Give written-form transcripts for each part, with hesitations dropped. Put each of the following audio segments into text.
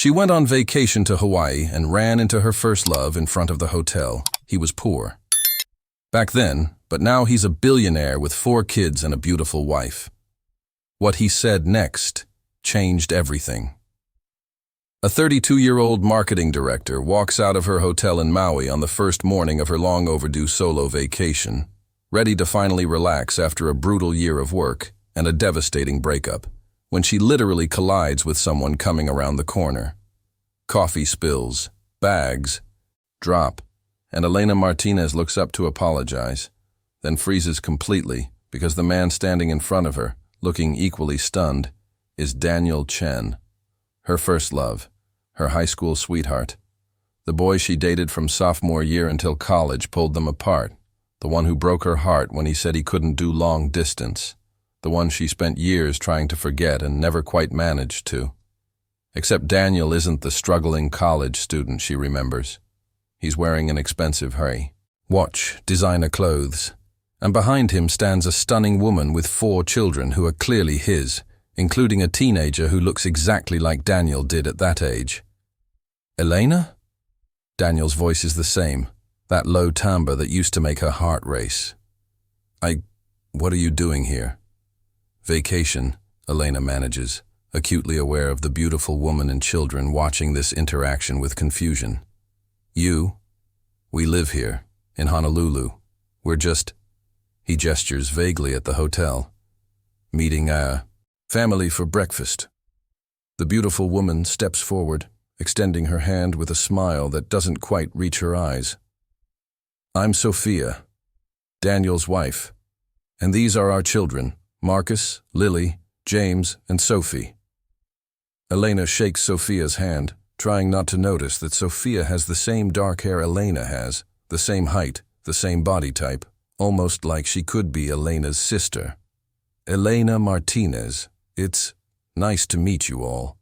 She went on vacation to Hawaii and ran into her first love in front of the hotel. He was poor back then, but now he's a billionaire with 4 kids and a beautiful wife. What he said next changed everything. A 32-year-old marketing director walks out of her hotel in Maui on the first morning of her long-overdue solo vacation, ready to finally relax after a brutal year of work and a devastating breakup, when she literally collides with someone coming around the corner. Coffee spills, bags drop, and Elena Martinez looks up to apologize, then freezes completely because the man standing in front of her, looking equally stunned, is Daniel Chen, her first love, her high school sweetheart. The boy she dated from sophomore year until college pulled them apart, the one who broke her heart when he said he couldn't do long distance, the one she spent years trying to forget and never quite managed to. Except Daniel isn't the struggling college student she remembers. He's wearing an expensive watch, designer clothes, and behind him stands a stunning woman with 4 children who are clearly his, including a teenager who looks exactly like Daniel did at that age. Elena? Daniel's voice is the same, that low timbre that used to make her heart race. What are you doing here? Vacation, Elena manages, acutely aware of the beautiful woman and children watching this interaction with confusion. We live here, in Honolulu. He gestures vaguely at the hotel. Meeting our family for breakfast. The beautiful woman steps forward, extending her hand with a smile that doesn't quite reach her eyes. I'm Sophia, Daniel's wife, and these are our children, Marcus, Lily, James, and Sophie. Elena shakes Sophia's hand, trying not to notice that Sophia has the same dark hair Elena has, the same height, the same body type, almost like she could be Elena's sister. Elena Martinez, it's nice to meet you all.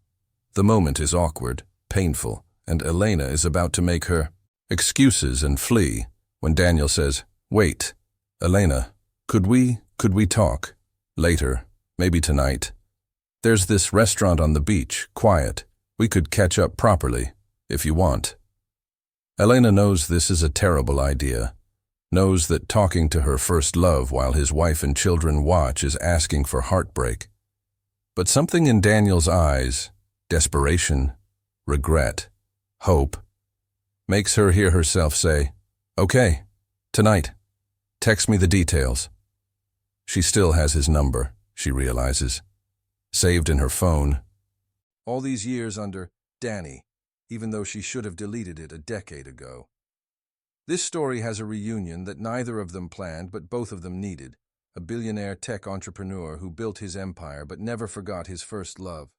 The moment is awkward, painful, and Elena is about to make her excuses and flee when Daniel says, Wait, Elena, could we talk? Later, maybe tonight. There's this restaurant on the beach, quiet. We could catch up properly, if you want. Elena knows this is a terrible idea, knows that talking to her first love while his wife and children watch is asking for heartbreak. But something in Daniel's eyes, desperation, regret, hope, makes her hear herself say, Okay, tonight. Text me the details. She still has his number, she realizes, saved in her phone. All these years under Danny, even though she should have deleted it a decade ago. This story has a reunion that neither of them planned but both of them needed. A billionaire tech entrepreneur who built his empire but never forgot his first love.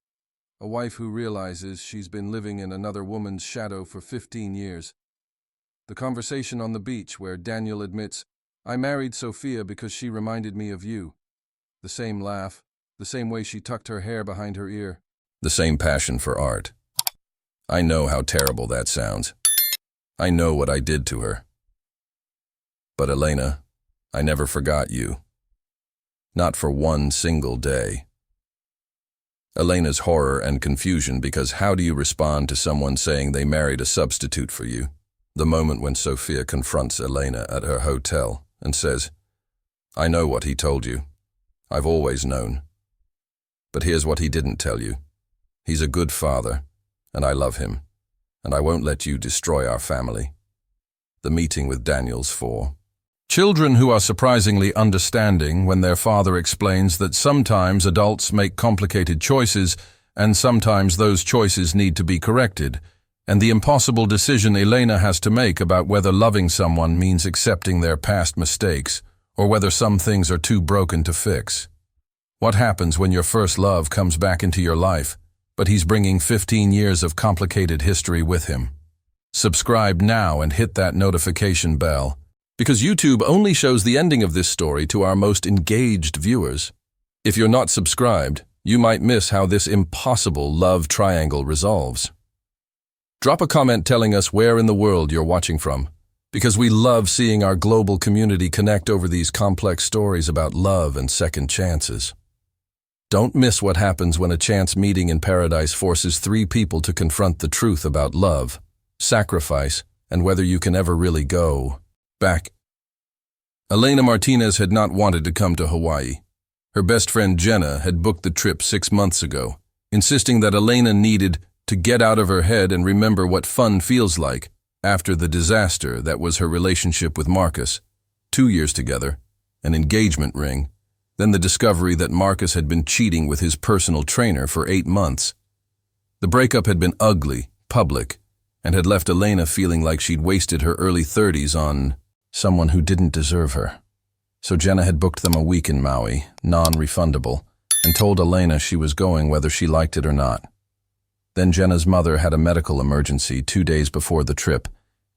A wife who realizes she's been living in another woman's shadow for 15 years. The conversation on the beach where Daniel admits, I married Sophia because she reminded me of you. The same laugh, the same way she tucked her hair behind her ear. The same passion for art. I know how terrible that sounds. I know what I did to her. But Elena, I never forgot you. Not for one single day. Elena's horror and confusion because how do you respond to someone saying they married a substitute for you? The moment when Sophia confronts Elena at her hotel and says, I know what he told you. I've always known. But here's what he didn't tell you. He's a good father, and I love him, and I won't let you destroy our family. The meeting with Daniel's 4 children who are surprisingly understanding when their father explains that sometimes adults make complicated choices and sometimes those choices need to be corrected, and the impossible decision Elena has to make about whether loving someone means accepting their past mistakes or whether some things are too broken to fix. What happens when your first love comes back into your life, but he's bringing 15 years of complicated history with him? Subscribe now and hit that notification bell, because YouTube only shows the ending of this story to our most engaged viewers. If you're not subscribed, you might miss how this impossible love triangle resolves. Drop a comment telling us where in the world you're watching from, because we love seeing our global community connect over these complex stories about love and second chances. Don't miss what happens when a chance meeting in paradise forces three people to confront the truth about love, sacrifice, and whether you can ever really go back. Elena Martinez had not wanted to come to Hawaii. Her best friend Jenna had booked the trip 6 months ago, insisting that Elena needed to get out of her head and remember what fun feels like after the disaster that was her relationship with Marcus. 2 years together, an engagement ring, then the discovery that Marcus had been cheating with his personal trainer for 8 months. The breakup had been ugly, public, and had left Elena feeling like she'd wasted her early 30s on someone who didn't deserve her. So Jenna had booked them a week in Maui, non-refundable, and told Elena she was going whether she liked it or not. Then Jenna's mother had a medical emergency 2 days before the trip,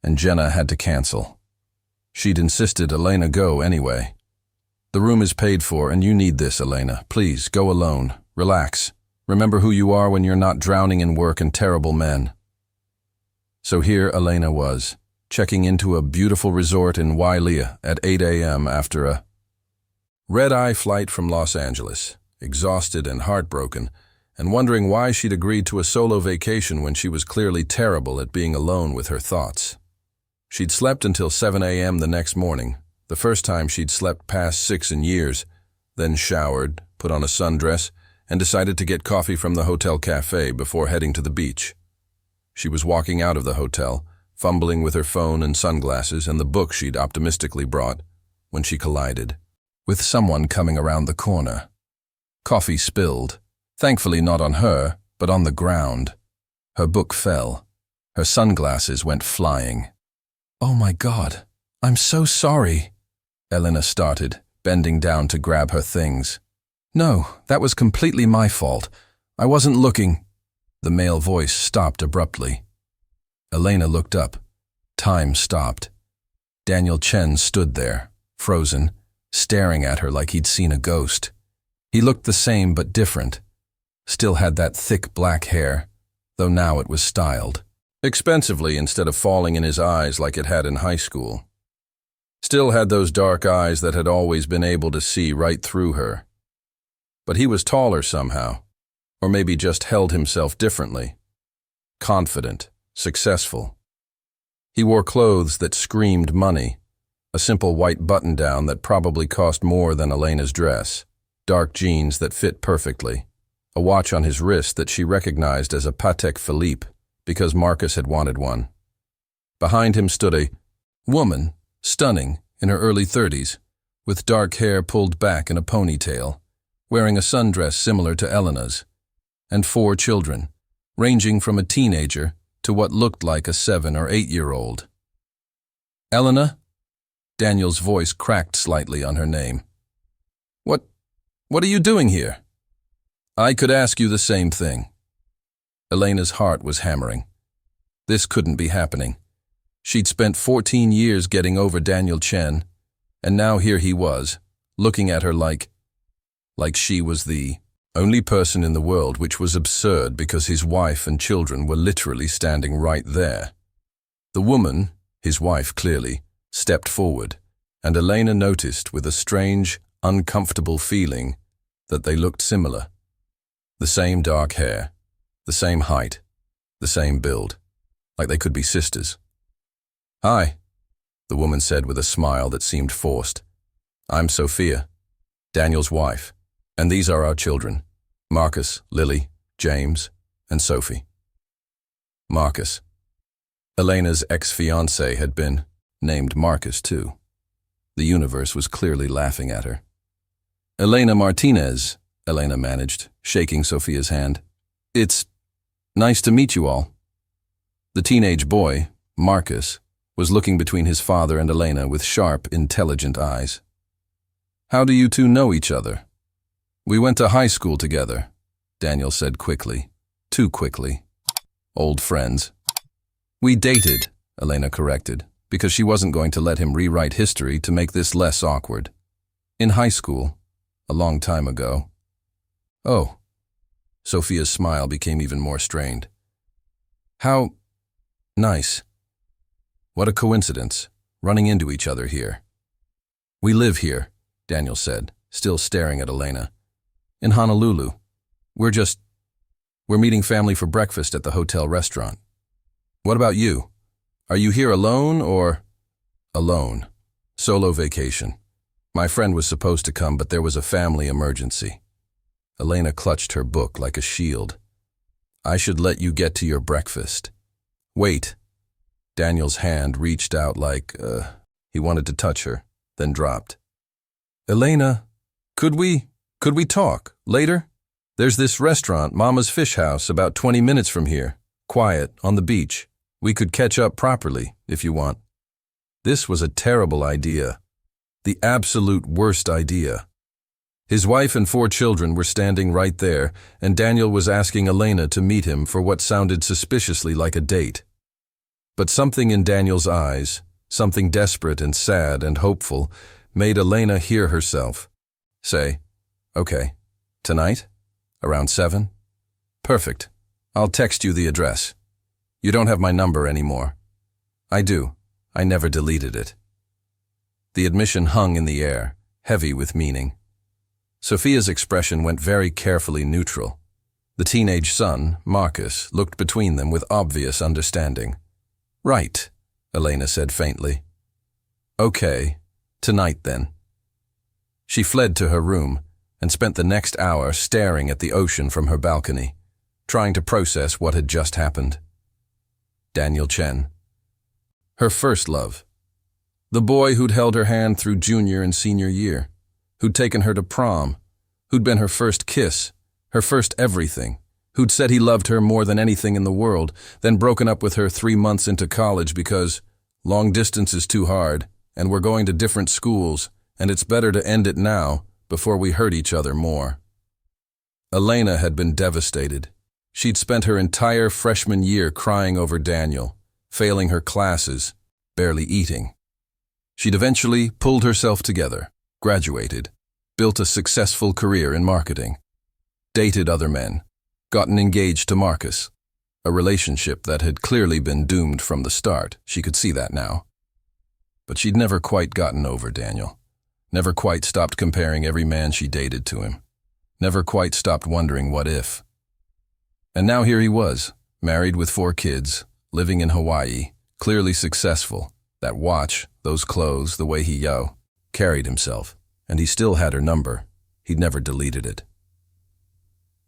and Jenna had to cancel. She'd insisted Elena go anyway. The room is paid for, and you need this, Elena. Please, go alone. Relax. Remember who you are when you're not drowning in work and terrible men. So here Elena was, checking into a beautiful resort in Wailea at 8 a.m. after a red-eye flight from Los Angeles, exhausted and heartbroken, and wondering why she'd agreed to a solo vacation when she was clearly terrible at being alone with her thoughts. She'd slept until 7 a.m. the next morning, the first time she'd slept past 6 in years, then showered, put on a sundress, and decided to get coffee from the hotel cafe before heading to the beach. She was walking out of the hotel, fumbling with her phone and sunglasses and the book she'd optimistically brought, when she collided with someone coming around the corner. Coffee spilled, thankfully not on her, but on the ground. Her book fell. Her sunglasses went flying. "Oh my God, I'm so sorry," Elena started, bending down to grab her things. "No, that was completely my fault. I wasn't looking." The male voice stopped abruptly. Elena looked up. Time stopped. Daniel Chen stood there, frozen, staring at her like he'd seen a ghost. He looked the same but different. Still had that thick black hair, though now it was styled expensively instead of falling in his eyes like it had in high school. Still had those dark eyes that had always been able to see right through her. But he was taller somehow, or maybe just held himself differently. Confident, successful. He wore clothes that screamed money, a simple white button-down that probably cost more than Elena's dress, dark jeans that fit perfectly, a watch on his wrist that she recognized as a Patek Philippe because Marcus had wanted one. Behind him stood a woman, stunning, in her early 30s, with dark hair pulled back in a ponytail, wearing a sundress similar to Elena's, and 4 children, ranging from a teenager to what looked like a 7 or 8-year-old. "Elena?" Daniel's voice cracked slightly on her name. What are you doing here?" "I could ask you the same thing." Elena's heart was hammering. This couldn't be happening. She'd spent 14 years getting over Daniel Chen, and now here he was, looking at her like she was the only person in the world, which was absurd because his wife and children were literally standing right there. The woman, his wife clearly, stepped forward, and Elena noticed with a strange, uncomfortable feeling that they looked similar. The same dark hair, the same height, the same build, like they could be sisters. "Hi," the woman said with a smile that seemed forced. "I'm Sophia, Daniel's wife, and these are our children, Marcus, Lily, James, and Sophie." Marcus. Elena's ex-fiancé had been named Marcus too. The universe was clearly laughing at her. "Elena Martinez," Elena managed, shaking Sophia's hand. "It's nice to meet you all." The teenage boy, Marcus, was looking between his father and Elena with sharp, intelligent eyes. "How do you two know each other?" "We went to high school together," Daniel said quickly. Too quickly. "Old friends." "We dated," Elena corrected, because she wasn't going to let him rewrite history to make this less awkward. "In high school, a long time ago." "Oh." Sophia's smile became even more strained. "How nice. What a coincidence, running into each other here." "We live here," Daniel said, still staring at Elena. in Honolulu. We're meeting family for breakfast at the hotel restaurant. What about you? Are you here alone or? Alone. Solo vacation. My friend was supposed to come, but there was a family emergency. Elena clutched her book like a shield. I should let you get to your breakfast. Wait. Daniel's hand reached out like, he wanted to touch her, then dropped. Elena, could we talk later? There's this restaurant, Mama's Fish House, about 20 minutes from here. Quiet, on the beach. We could catch up properly, if you want. This was a terrible idea. The absolute worst idea. His wife and 4 children were standing right there, and Daniel was asking Elena to meet him for what sounded suspiciously like a date. But something in Daniel's eyes, something desperate and sad and hopeful, made Elena hear herself say, "Okay, tonight? Around 7? Perfect. I'll text you the address. You don't have my number anymore." I do. I never deleted it. The admission hung in the air, heavy with meaning. Sophia's expression went very carefully neutral. The teenage son, Marcus, looked between them with obvious understanding. Right, Elena said faintly. Okay, tonight then. She fled to her room and spent the next hour staring at the ocean from her balcony, trying to process what had just happened. Daniel Chen. Her first love. The boy who'd held her hand through junior and senior year, who'd taken her to prom, who'd been her first kiss, her first everything, who'd said he loved her more than anything in the world, then broken up with her 3 months into college because long distance is too hard, and we're going to different schools, and it's better to end it now before we hurt each other more. Elena had been devastated. She'd spent her entire freshman year crying over Daniel, failing her classes, barely eating. She'd eventually pulled herself together, graduated, built a successful career in marketing, dated other men, gotten engaged to Marcus, a relationship that had clearly been doomed from the start. She could see that now. But she'd never quite gotten over Daniel, never quite stopped comparing every man she dated to him, never quite stopped wondering what if. And now here he was, married with 4 kids, living in Hawaii, clearly successful. That watch, those clothes, the way he carried himself. And he still had her number. He'd never deleted it.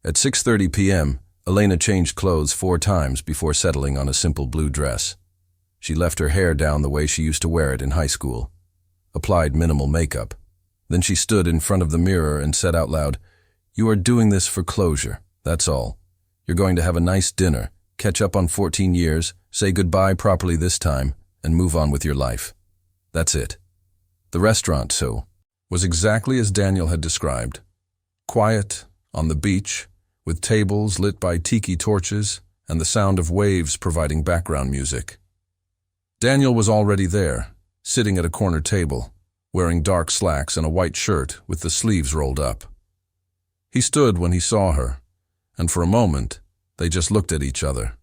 At 6:30 p.m., Elena changed clothes 4 times before settling on a simple blue dress. She left her hair down the way she used to wear it in high school, applied minimal makeup. Then she stood in front of the mirror and said out loud, "You are doing this for closure, that's all. You're going to have a nice dinner, catch up on 14 years, say goodbye properly this time, and move on with your life. That's it." The restaurant, so, was exactly as Daniel had described. Quiet, on the beach, with tables lit by tiki torches and the sound of waves providing background music. Daniel was already there, sitting at a corner table, wearing dark slacks and a white shirt with the sleeves rolled up. He stood when he saw her, and for a moment, they just looked at each other.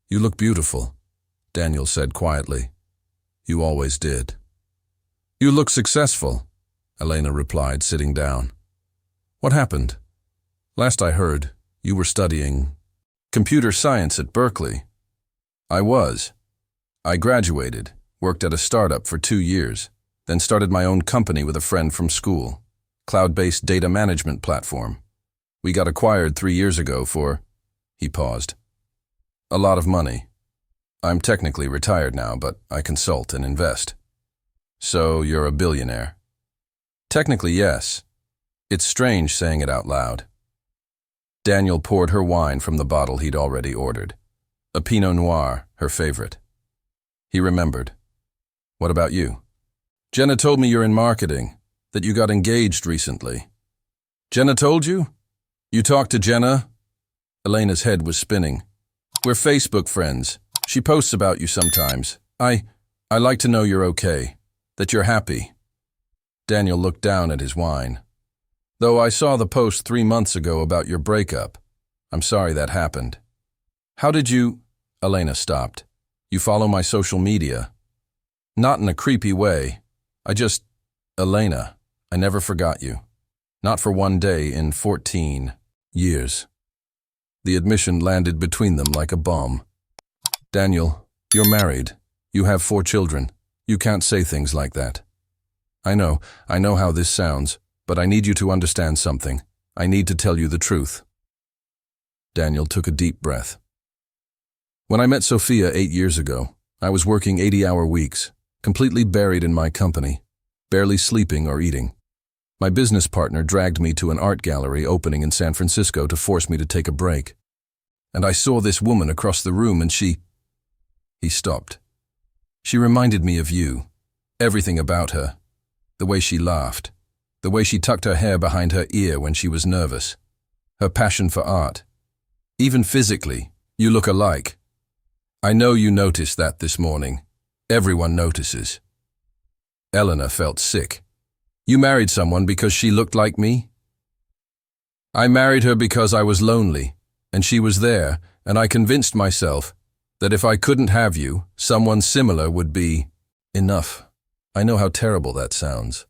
"You look beautiful," Daniel said quietly. "You always did." "You look successful," Elena replied, sitting down. "What happened? Last I heard, you were studying computer science at Berkeley." "I was. I graduated, worked at a startup for 2 years, then started my own company with a friend from school, cloud-based data management platform. We got acquired 3 years ago for," he paused, "a lot of money. I'm technically retired now, but I consult and invest." "So you're a billionaire?" "Technically, yes. It's strange saying it out loud." Daniel poured her wine from the bottle he'd already ordered. A Pinot Noir, her favorite. He remembered. "What about you?" "Jenna told me you're in marketing, that you got engaged recently." "Jenna told you? You talked to Jenna?" Elena's head was spinning. "We're Facebook friends. She posts about you sometimes. I like to know you're okay, that you're happy." Daniel looked down at his wine. "Though I saw the post 3 months ago about your breakup. I'm sorry that happened." "How did you—" Elena stopped. "You follow my social media?" "Not in a creepy way. Elena, I never forgot you." Not for one day in 14 years. The admission landed between them like a bomb. Daniel, you're married. You have 4 children. You can't say things like that. I know how this sounds, but I need you to understand something. I need to tell you the truth. Daniel took a deep breath. When I met Sophia 8 years ago, I was working 80-hour weeks, completely buried in my company, barely sleeping or eating. My business partner dragged me to an art gallery opening in San Francisco to force me to take a break. And I saw this woman across the room and she... He stopped. She reminded me of you. Everything about her. The way she laughed. The way she tucked her hair behind her ear when she was nervous. Her passion for art. Even physically, you look alike. I know you noticed that this morning. Everyone notices. Eleanor felt sick. You married someone because she looked like me? I married her because I was lonely, and she was there, and I convinced myself that if I couldn't have you, someone similar would be enough. I know how terrible that sounds.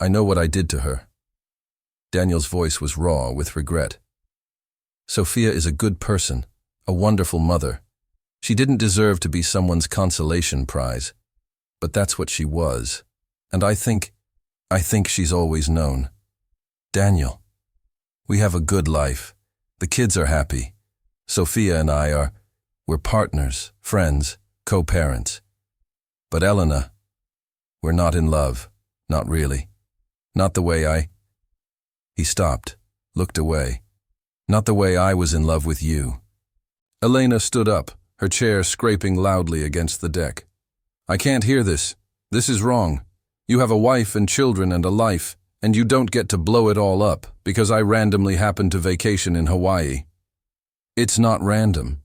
I know what I did to her. Daniel's voice was raw with regret. Sophia is a good person, a wonderful mother. She didn't deserve to be someone's consolation prize, but that's what she was, and I think she's always known. Daniel, we have a good life. The kids are happy. Sophia and we're partners, friends, co-parents. But Eleanor, we're not in love, not really. Not the way He stopped, looked away. Not the way I was in love with you. Elena stood up, her chair scraping loudly against the deck. I can't hear this. This is wrong. You have a wife and children and a life, and you don't get to blow it all up because I randomly happened to vacation in Hawaii. It's not random.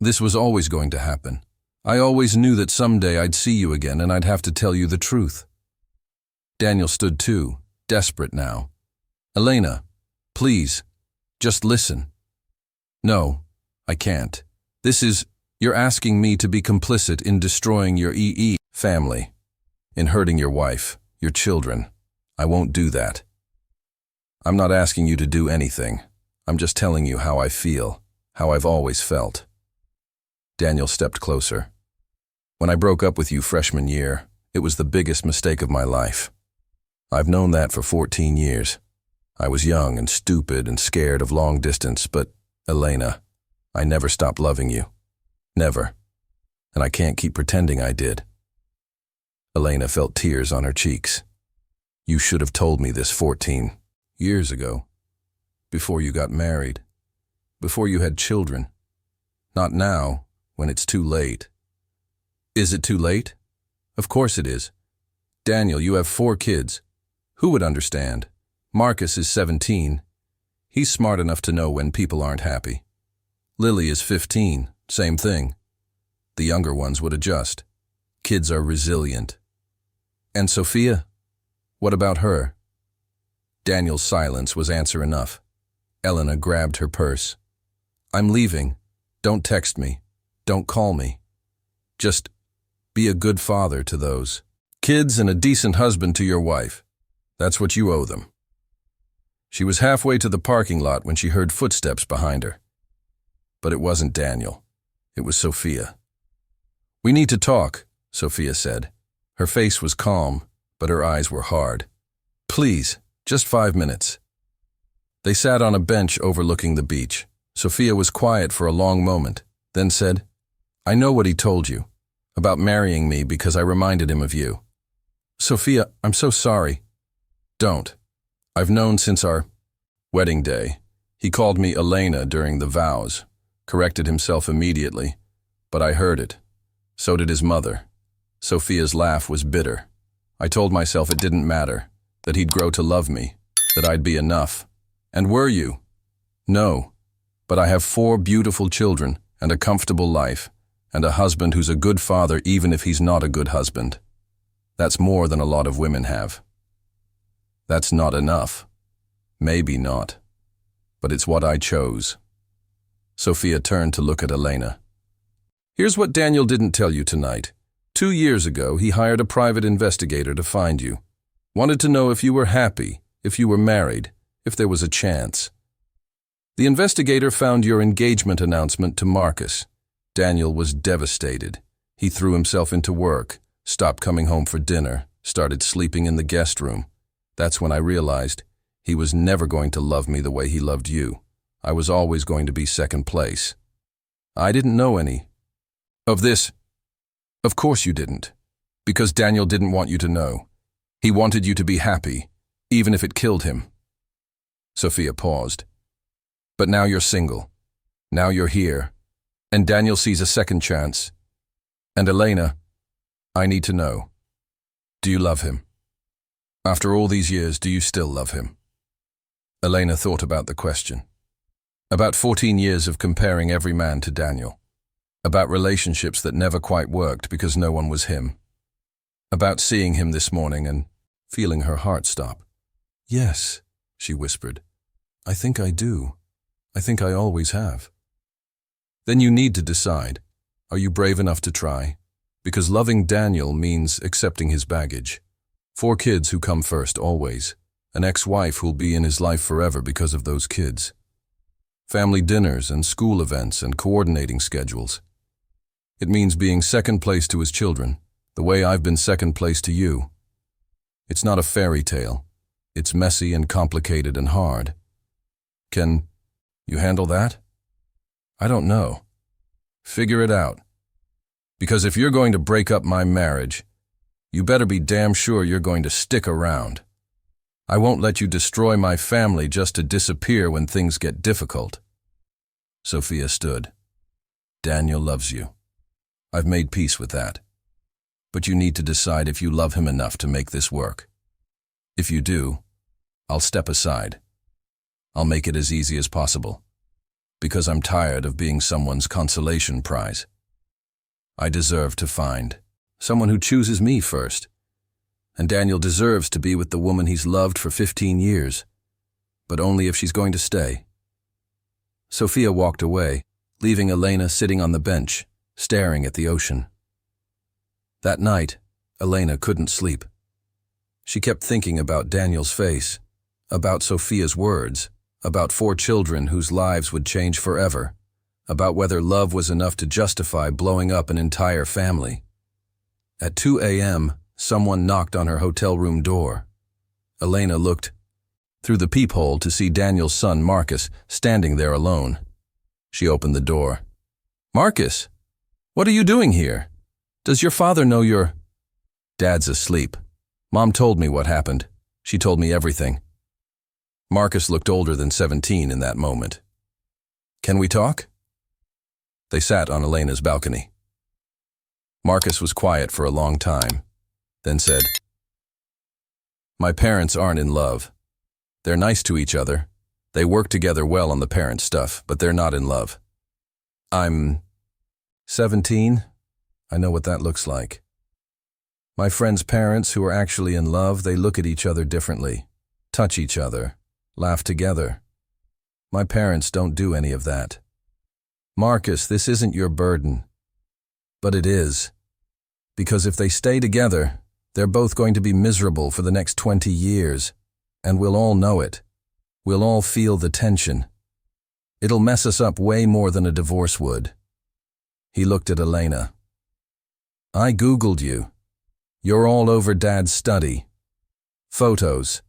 This was always going to happen. I always knew that someday I'd see you again and I'd have to tell you the truth. Daniel stood too, desperate now. Elena, please, just listen. No, I can't. You're asking me to be complicit in destroying your family, in hurting your wife, your children. I won't do that. I'm not asking you to do anything. I'm just telling you how I feel, how I've always felt. Daniel stepped closer. When I broke up with you freshman year, it was the biggest mistake of my life. I've known that for 14 years. I was young and stupid and scared of long distance, but, Elena, I never stopped loving you. Never. And I can't keep pretending I did. Elena felt tears on her cheeks. You should have told me this 14 years ago. Before you got married. Before you had children. Not now, when it's too late. Is it too late? Of course it is. Daniel, you have 4 kids. Who would understand? Marcus is 17. He's smart enough to know when people aren't happy. Lily is 15. Same thing. The younger ones would adjust. Kids are resilient. And Sophia? What about her? Daniel's silence was answer enough. Elena grabbed her purse. I'm leaving. Don't text me. Don't call me. Just be a good father to those kids and a decent husband to your wife. That's what you owe them. She was halfway to the parking lot when she heard footsteps behind her. But it wasn't Daniel. It was Sophia. We need to talk, Sophia said. Her face was calm, but her eyes were hard. Please, just 5 minutes. They sat on a bench overlooking the beach. Sophia was quiet for a long moment, then said, I know what he told you, about marrying me because I reminded him of you. Sophia, I'm so sorry. Don't. I've known since our wedding day. He called me Elena during the vows, corrected himself immediately, but I heard it. So did his mother. Sophia's laugh was bitter. I told myself it didn't matter, that he'd grow to love me, that I'd be enough. And were you? No, but I have 4 beautiful children and a comfortable life, and a husband who's a good father even if he's not a good husband. That's more than a lot of women have. That's not enough. Maybe not. But it's what I chose. Sophia turned to look at Elena. Here's what Daniel didn't tell you tonight. 2 years ago, he hired a private investigator to find you. Wanted to know if you were happy, if you were married, if there was a chance. The investigator found your engagement announcement to Marcus. Daniel was devastated. He threw himself into work, stopped coming home for dinner, started sleeping in the guest room. That's when I realized he was never going to love me the way he loved you. I was always going to be second place. I didn't know any of this. Of course you didn't, because Daniel didn't want you to know. He wanted you to be happy, even if it killed him. Sophia paused. But now you're single. Now you're here. And Daniel sees a second chance. And Elena, I need to know. Do you love him? After all these years, do you still love him? Elena thought about the question. About 14 years of comparing every man to Daniel. About relationships that never quite worked because no one was him. About seeing him this morning and feeling her heart stop. Yes, she whispered. I think I do. I think I always have. Then you need to decide. Are you brave enough to try? Because loving Daniel means accepting his baggage. 4 kids who come first always. An ex-wife who'll be in his life forever because of those kids. Family dinners and school events and coordinating schedules. It means being second place to his children, the way I've been second place to you. It's not a fairy tale. It's messy and complicated and hard. Can you handle that? I don't know. Figure it out. Because if you're going to break up my marriage, you better be damn sure you're going to stick around. I won't let you destroy my family just to disappear when things get difficult. Sophia stood. Daniel loves you. I've made peace with that. But you need to decide if you love him enough to make this work. If you do, I'll step aside. I'll make it as easy as possible. Because I'm tired of being someone's consolation prize. I deserve to find someone who chooses me first. And Daniel deserves to be with the woman he's loved for 15 years. But only if she's going to stay. Sophia walked away, leaving Elena sitting on the bench, staring at the ocean. That night, Elena couldn't sleep. She kept thinking about Daniel's face, about Sophia's words, about 4 children whose lives would change forever, about whether love was enough to justify blowing up an entire family. At 2 a.m., someone knocked on her hotel room door. Elena looked through the peephole to see Daniel's son, Marcus, standing there alone. She opened the door. Marcus, what are you doing here? Does your father know you're... Dad's asleep. Mom told me what happened. She told me everything. Marcus looked older than 17 in that moment. Can we talk? They sat on Elena's balcony. Marcus was quiet for a long time, then said, My parents aren't in love. They're nice to each other. They work together well on the parent stuff, but they're not in love. I'm 17. I know what that looks like. My friends' parents who are actually in love, they look at each other differently, touch each other, laugh together. My parents don't do any of that. Marcus, this isn't your burden. But it is. Because if they stay together, they're both going to be miserable for the next 20 years. And we'll all know it. We'll all feel the tension. It'll mess us up way more than a divorce would. He looked at Elena. I Googled you. You're all over Dad's study. Photos.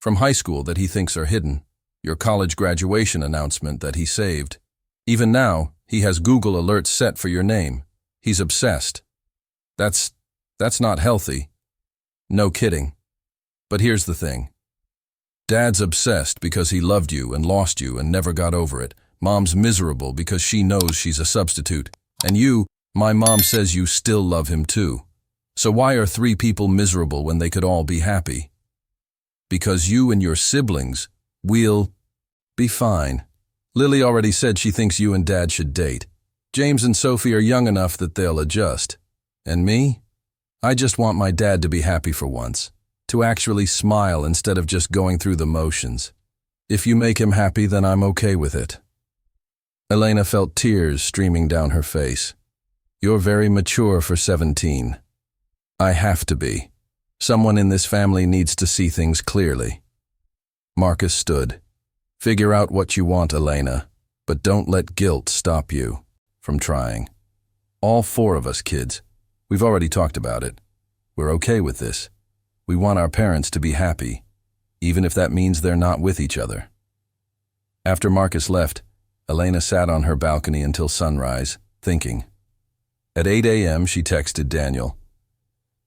From high school that he thinks are hidden. Your college graduation announcement that he saved. Even now, he has Google alerts set for your name. He's obsessed. That's not healthy. No kidding. But here's the thing. Dad's obsessed because he loved you and lost you and never got over it. Mom's miserable because she knows she's a substitute. And you, my mom says you still love him too. So why are 3 people miserable when they could all be happy? Because you and your siblings will be fine. Lily already said she thinks you and Dad should date. James and Sophie are young enough that they'll adjust. And me? I just want my dad to be happy for once. To actually smile instead of just going through the motions. If you make him happy, then I'm okay with it. Elena felt tears streaming down her face. You're very mature for 17. I have to be. Someone in this family needs to see things clearly. Marcus stood. Figure out what you want, Elena, but don't let guilt stop you from trying. All four of us kids, we've already talked about it. We're okay with this. We want our parents to be happy, even if that means they're not with each other. After Marcus left, Elena sat on her balcony until sunrise, thinking. At 8 a.m., she texted Daniel,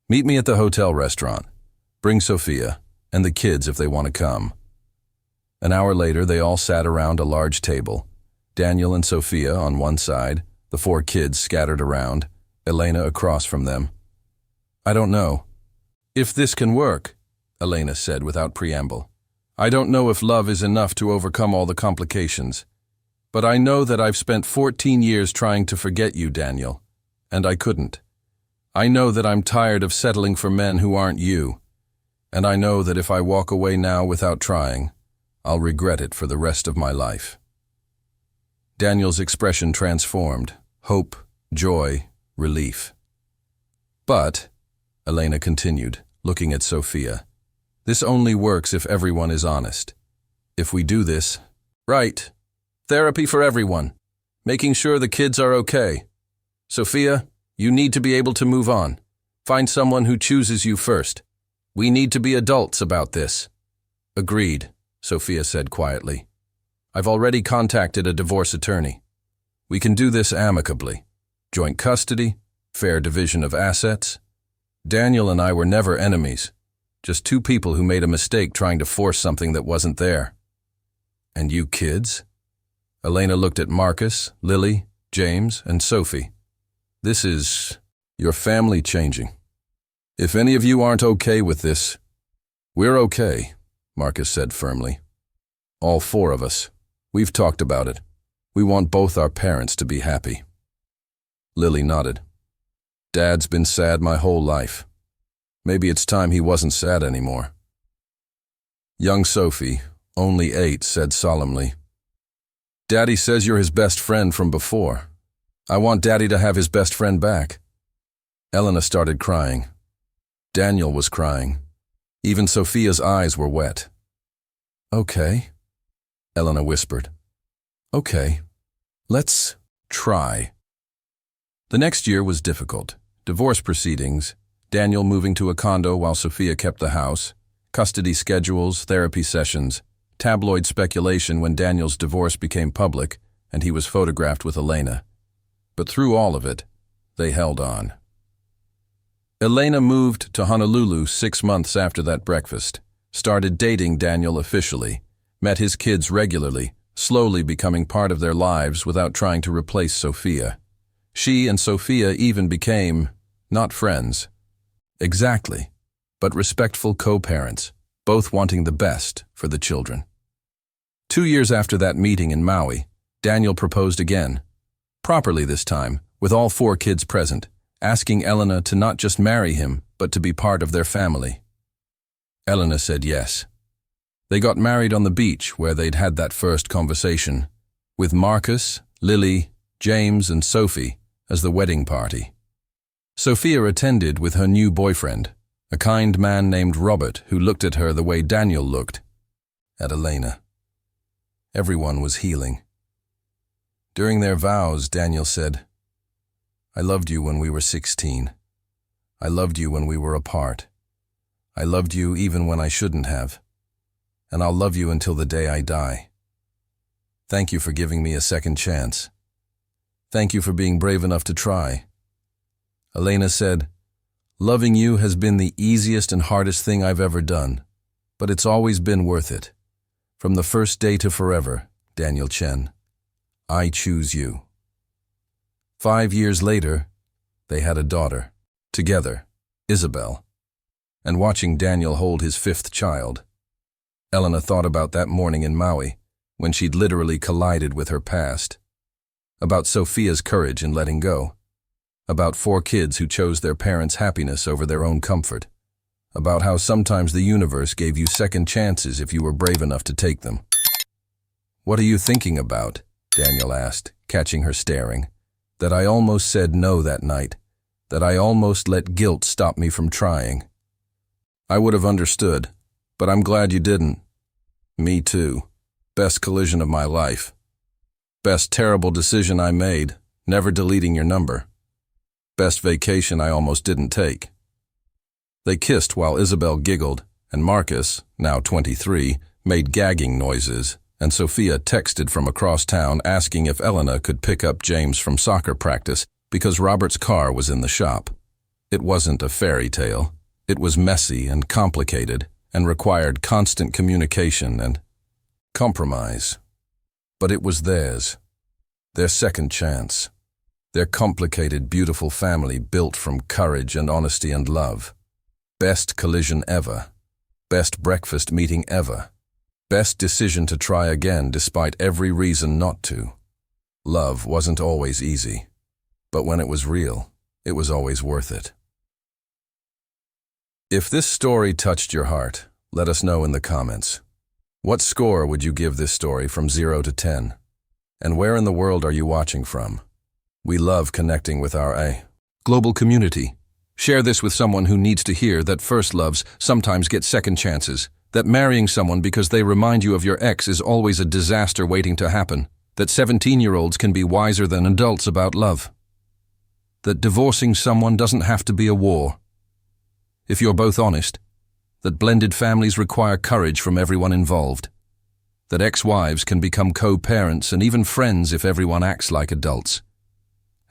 "Meet me at the hotel restaurant. Bring Sophia and the kids if they want to come." An hour later, they all sat around a large table. Daniel and Sophia on one side, the four kids scattered around, Elena across from them. "I don't know if this can work," Elena said without preamble. "I don't know if love is enough to overcome all the complications. But I know that I've spent 14 years trying to forget you, Daniel, and I couldn't. I know that I'm tired of settling for men who aren't you, and I know that if I walk away now without trying, I'll regret it for the rest of my life." Daniel's expression transformed. Hope, joy, relief. "But," Elena continued, looking at Sophia, "this only works if everyone is honest. If we do this, right, therapy for everyone, making sure the kids are okay. Sophia, you need to be able to move on. Find someone who chooses you first. We need to be adults about this." "Agreed," Sophia said quietly. "I've already contacted a divorce attorney. We can do this amicably. Joint custody, fair division of assets. Daniel and I were never enemies, just two people who made a mistake trying to force something that wasn't there." "And you kids?" Elena looked at Marcus, Lily, James, and Sophie. "This is your family changing. If any of you aren't okay with this, we're okay," Marcus said firmly. "All four of us. We've talked about it. We want both our parents to be happy." Lily nodded. "Dad's been sad my whole life. Maybe it's time he wasn't sad anymore." Young Sophie, only 8, said solemnly, "Daddy says you're his best friend from before. I want Daddy to have his best friend back." Elena started crying. Daniel was crying. Even Sophia's eyes were wet. "Okay," Elena whispered. "Okay, let's try." The next year was difficult. Divorce proceedings, Daniel moving to a condo while Sophia kept the house, custody schedules, therapy sessions, tabloid speculation when Daniel's divorce became public and he was photographed with Elena. But through all of it, they held on. Elena moved to Honolulu 6 months after that breakfast, started dating Daniel officially, met his kids regularly, slowly becoming part of their lives without trying to replace Sophia. She and Sophia even became, not friends, exactly, but respectful co-parents, both wanting the best for the children. 2 years after that meeting in Maui, Daniel proposed again, properly this time, with all 4 kids present, asking Elena to not just marry him, but to be part of their family. Elena said yes. They got married on the beach where they'd had that first conversation, with Marcus, Lily, James, and Sophie as the wedding party. Sophia attended with her new boyfriend, a kind man named Robert who looked at her the way Daniel looked at Elena. Everyone was healing. During their vows, Daniel said, "I loved you when we were 16. I loved you when we were apart. I loved you even when I shouldn't have. And I'll love you until the day I die. Thank you for giving me a second chance. Thank you for being brave enough to try." Elena said, "Loving you has been the easiest and hardest thing I've ever done, but it's always been worth it. From the first day to forever, Daniel Chen. I choose you." 5 years later, they had a daughter, together, Isabel. And watching Daniel hold his 5th child, Elena thought about that morning in Maui, when she'd literally collided with her past. About Sophia's courage in letting go. About 4 kids who chose their parents' happiness over their own comfort. About how sometimes the universe gave you second chances if you were brave enough to take them. "What are you thinking about?" Daniel asked, catching her staring. "That I almost said no that night. That I almost let guilt stop me from trying. I would have understood, but I'm glad you didn't." Me too. Best collision of my life. Best terrible decision I made, never deleting your number. Best vacation I almost didn't take. They kissed while Isabel giggled, and Marcus, now 23, made gagging noises, and Sophia texted from across town asking if Elena could pick up James from soccer practice because Robert's car was in the shop. It wasn't a fairy tale. It was messy and complicated and required constant communication and compromise. But it was theirs. Their second chance. Their complicated, beautiful family built from courage and honesty and love. Best collision ever. Best breakfast meeting ever. Best decision to try again despite every reason not to. Love wasn't always easy, but when it was real, it was always worth it. If this story touched your heart, let us know in the comments. What score would you give this story from 0 to 10? And where in the world are you watching from? We love connecting with our global community. Share this with someone who needs to hear that first loves sometimes get second chances, that marrying someone because they remind you of your ex is always a disaster waiting to happen, that 17-year-olds can be wiser than adults about love, that divorcing someone doesn't have to be a war. If you're both honest, that blended families require courage from everyone involved, that ex-wives can become co-parents and even friends if everyone acts like adults,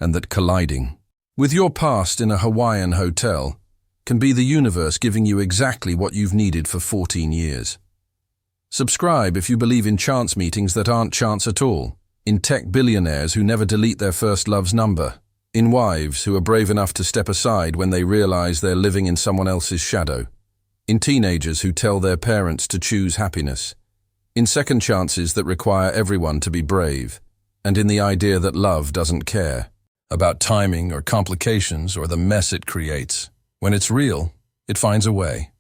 and that colliding with your past in a Hawaiian hotel can be the universe giving you exactly what you've needed for 14 years. Subscribe if you believe in chance meetings that aren't chance at all, in tech billionaires who never delete their first love's number, in wives who are brave enough to step aside when they realize they're living in someone else's shadow, in teenagers who tell their parents to choose happiness, in second chances that require everyone to be brave, and in the idea that love doesn't care about timing or complications or the mess it creates. When it's real, it finds a way.